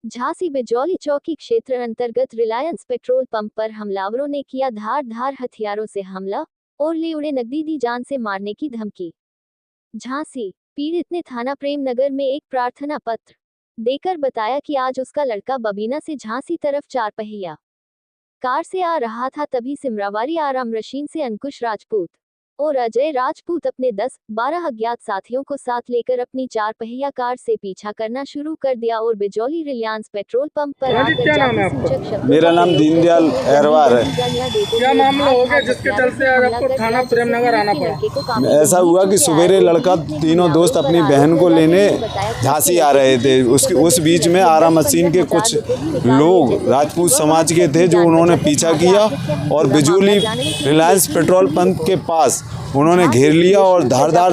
झांसी बिजौली चौकी क्षेत्र अंतर्गत रिलायंस पेट्रोल पंप पर हमलावरों ने किया धारदार हथियारों से हमला और ले उड़े नकदी, दी जान से मारने की धमकी। झांसी पीड़ित ने थाना प्रेम नगर में एक प्रार्थना पत्र देकर बताया कि आज उसका लड़का बबीना से झांसी तरफ 4 पहिया कार से आ रहा था, तभी सिमरावारी आराम रशीन से अंकुश राजपूत और अजय राजपूत अपने 10-12 अज्ञात साथियों को साथ लेकर अपनी 4 पहिया कार से पीछा करना शुरू कर दिया और बिजौली रिलायंस पेट्रोल पंप पर आकर मेरा नाम दीनदयाल अहरवार है। क्या मामला हो गया जिसके चलते आज आपको थाना प्रेमनगर आना पड़ा? ऐसा हुआ कि सवेरे लड़का तीनों दोस्त अपनी बहन को लेने झांसी आ रहे थे। उस बीच में आरा मशीन के कुछ लोग राजपूत समाज के थे जो उन्होंने पीछा किया और बिजौली रिलायंस पेट्रोल पंप के पास उन्होंने घेर लिया और धारदार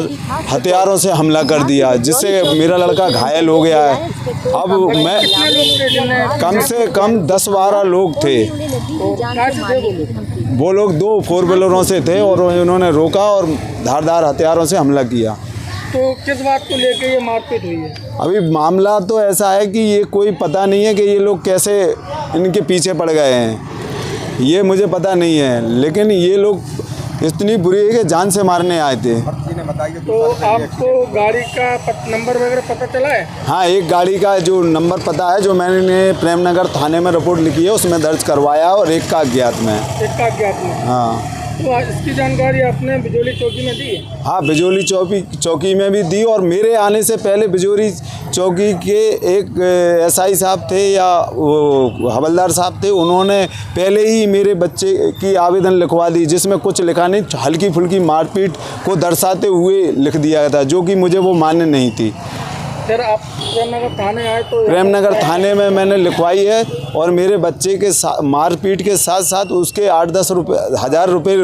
हथियारों से हमला कर दिया, जिससे मेरा लड़का घायल हो गया है। अब मैं कम से कम 10-12 लोग थे। वो लोग 2 4 व्हीलरों से थे और उन्होंने रोका और धारदार हथियारों से हमला किया। तो किस बात को लेकर ये मारपीट हुई है? अभी मामला तो ऐसा है कि ये कोई पता नहीं है कि ये लोग कैसे इनके पीछे पड़ गए हैं, ये मुझे पता नहीं है, लेकिन ये लोग इतनी बुरी है कि जान से मारने आए थे। तो आपको गाड़ी का नंबर वगैरह पता चला है? हाँ, एक गाड़ी का जो नंबर पता है, जो मैंने प्रेमनगर थाने में रिपोर्ट लिखी है उसमें दर्ज करवाया और एक का अज्ञात में। हाँ। तो इसकी जानकारी आपने बिजौली चौकी में दी? हाँ, बिजौली चौकी में भी दी और मेरे आने से पहले बिजौली चौकी के एक एसआई साहब थे या वो हवलदार साहब थे, उन्होंने पहले ही मेरे बच्चे की आवेदन लिखवा दी, जिसमें कुछ लिखा नहीं, हल्की फुल्की मारपीट को दर्शाते हुए लिख दिया था, जो कि मुझे वो मान्य नहीं थी। फिर आप प्रेमनगर थाने आए तो? प्रेमनगर थाने में मैंने लिखवाई है और मेरे बच्चे के मारपीट के साथ साथ उसके 8-10 हज़ार रुपये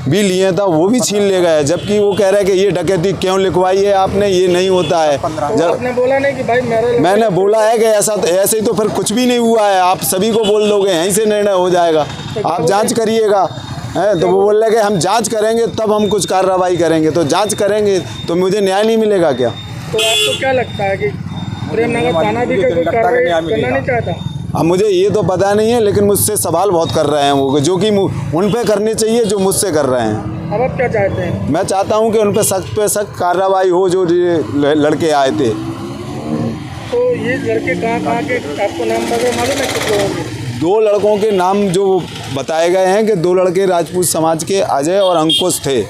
भी लिए था, वो भी छीन ले गए, जबकि वो कह रहा है कि ये डकैती क्यों लिखवाई है आपने, ये नहीं होता है। जब आपने बोला नहीं कि भाई मैंने बोला है कि ऐसे ही तो फिर कुछ भी नहीं हुआ है, आप सभी को बोल दोगे, यहीं से निर्णय हो जाएगा, आप जाँच करिएगा। है तो वो बोल रहे कि हम जाँच करेंगे तब हम कुछ कार्रवाई करेंगे, तो जाँच करेंगे तो मुझे न्याय नहीं मिलेगा क्या? तो आपको क्या लगता है कि प्रेमनगर थाना भी कोई कार्रवाई करना नहीं चाहता? अब मुझे ये तो पता नहीं है, लेकिन मुझसे सवाल बहुत कर रहे हैं वो, जो कि उन पे करनी चाहिए जो मुझसे कर रहे हैं। अब आप क्या चाहते हैं? मैं चाहता हूँ कि उन पे सख्त कार्रवाई हो, जो लड़के आए थे। तो ये लड़के कहाँ के, आपको नाम वगैरह मालूम है किस लोगों के? 2 लड़कों के नाम जो बताए गए हैं कि 2 लड़के राजपूत समाज के अजय और अंकुश थे,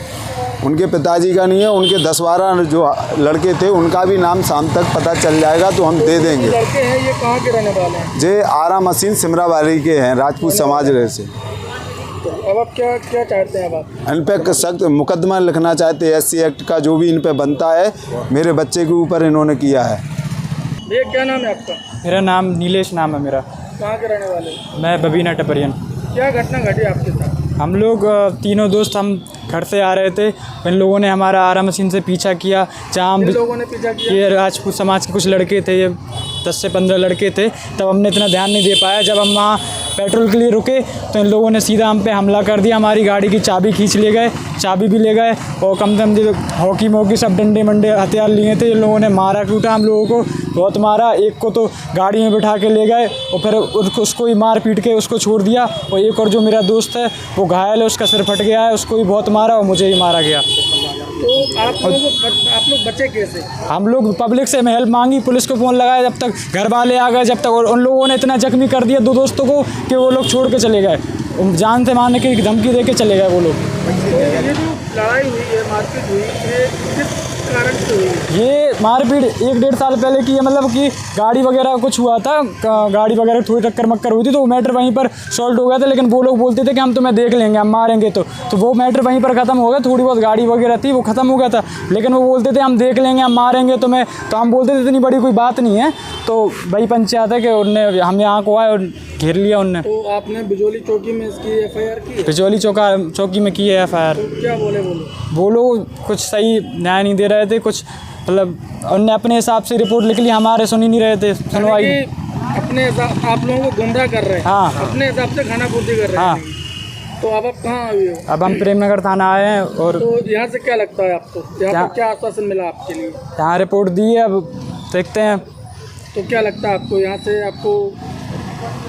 उनके पिताजी का नहीं है, उनके 10-12 जो लड़के थे उनका भी नाम शाम तक पता चल जाएगा तो हम दे देंगे। लड़के हैं ये कहाँ के रहने वाले हैं? ये आरा मशीन सिमरावारी के हैं, राजपूत समाज रहे से। तो अब आप क्या चाहते हैं? आप इन पे सख्त मुकदमा लिखना चाहते हैं, SC एक्ट का जो भी इन पे बनता है, मेरे बच्चे के ऊपर इन्होंने किया है। ये क्या नाम है आपका? मेरा नाम नीलेश नाम है मेरा। कहाँ के रहने वाले? मैं बबीना टपरियन। क्या घटना घटी आपके साथ? हम लोग तीनों दोस्त हम घर से आ रहे थे, इन लोगों ने हमारा आरा मशीन से पीछा किया, जहाँ लोगों ने पीछा किया? ये राजपूत समाज के कुछ लड़के थे, ये 10 से 15 लड़के थे। तब हमने इतना ध्यान नहीं दे पाया, जब हम वहाँ पेट्रोल के लिए रुके तो इन लोगों ने सीधा हम पे हमला कर दिया, हमारी गाड़ी की चाबी खींच ले गए, चाबी भी ले गए और कम से कम हॉकी मॉकी सब डंडे मंडे हथियार लिए थे। इन लोगों ने मारा कूटा हम लोगों को, बहुत मारा, एक को तो गाड़ी में बिठा के ले गए और फिर उसको ही मार पीट के उसको छोड़ दिया, और एक और जो मेरा दोस्त है वो घायल है, उसका सिर फट गया है, उसको भी बहुत मारा और मुझे ही मारा गया। तो आप लोग बचे कैसे? हम लोग पब्लिक से हेल्प मांगी, पुलिस को फ़ोन लगाया, जब तक घर वाले आ गए, जब तक, और उन लोगों ने इतना जख्मी कर दिया 2 दोस्तों को कि वो लोग छोड़ के चले गए, जान से मारने की धमकी दे के चले गए वो लोग। तो ये जो लड़ाई हुई है, मारपीट हुई है, किस कारण से हुई? ये मारपीट 1-1.5 साल पहले की है, मतलब कि गाड़ी वगैरह कुछ हुआ था, गाड़ी वगैरह थोड़ी टक्कर मक्कर हुई थी, तो वो मैटर वहीं पर सॉल्व हो गया था, लेकिन वो लोग बोलते थे कि हम तुम्हें देख लेंगे, हम मारेंगे, तो वो मैटर वहीं पर ख़त्म हो गया। थोड़ी बहुत गाड़ी वगैरह थी वो ख़त्म हो गया था, लेकिन वो बोलते थे हम देख लेंगे, हम मारेंगे तुम्हें, तो हम बोलते थे इतनी बड़ी कोई बात नहीं है। तो वही पंचायत है कि उनने हम यहाँ को आए और घेर लिया उनने। तो आपने बिजौली चौकी में इसकी FIR की है? बिजौली चौकी में की है FIR। तो क्या बोले वो लोग कुछ सही न्याय नहीं दे रहे थे, कुछ मतलब उनने अपने हिसाब से रिपोर्ट लिख ली, हमारे सुन ही नहीं रहे थे, सुनवाई अपने हिसाब, आप लोगों को गुमराह कर रहे हैं। हाँ, अपने हिसाब से खाना पूर्ति कर रहे हैं। हाँ। तो अब आप कहाँ आए हो? अब हम प्रेमनगर थाना आए हैं। और तो यहाँ से क्या लगता है आपको, यहाँ पर क्या आश्वासन मिला आपके लिए? यहाँ रिपोर्ट दी है, अब देखते हैं तो क्या लगता है आपको, यहाँ से आपको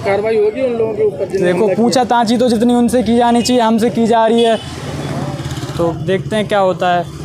कार्रवाई होगी उन लोगों के ऊपर जिन्होंने देखो हमला किया? पूछा ताछी तो जितनी उनसे की जानी चाहिए हमसे की जा रही है, तो देखते हैं क्या होता है।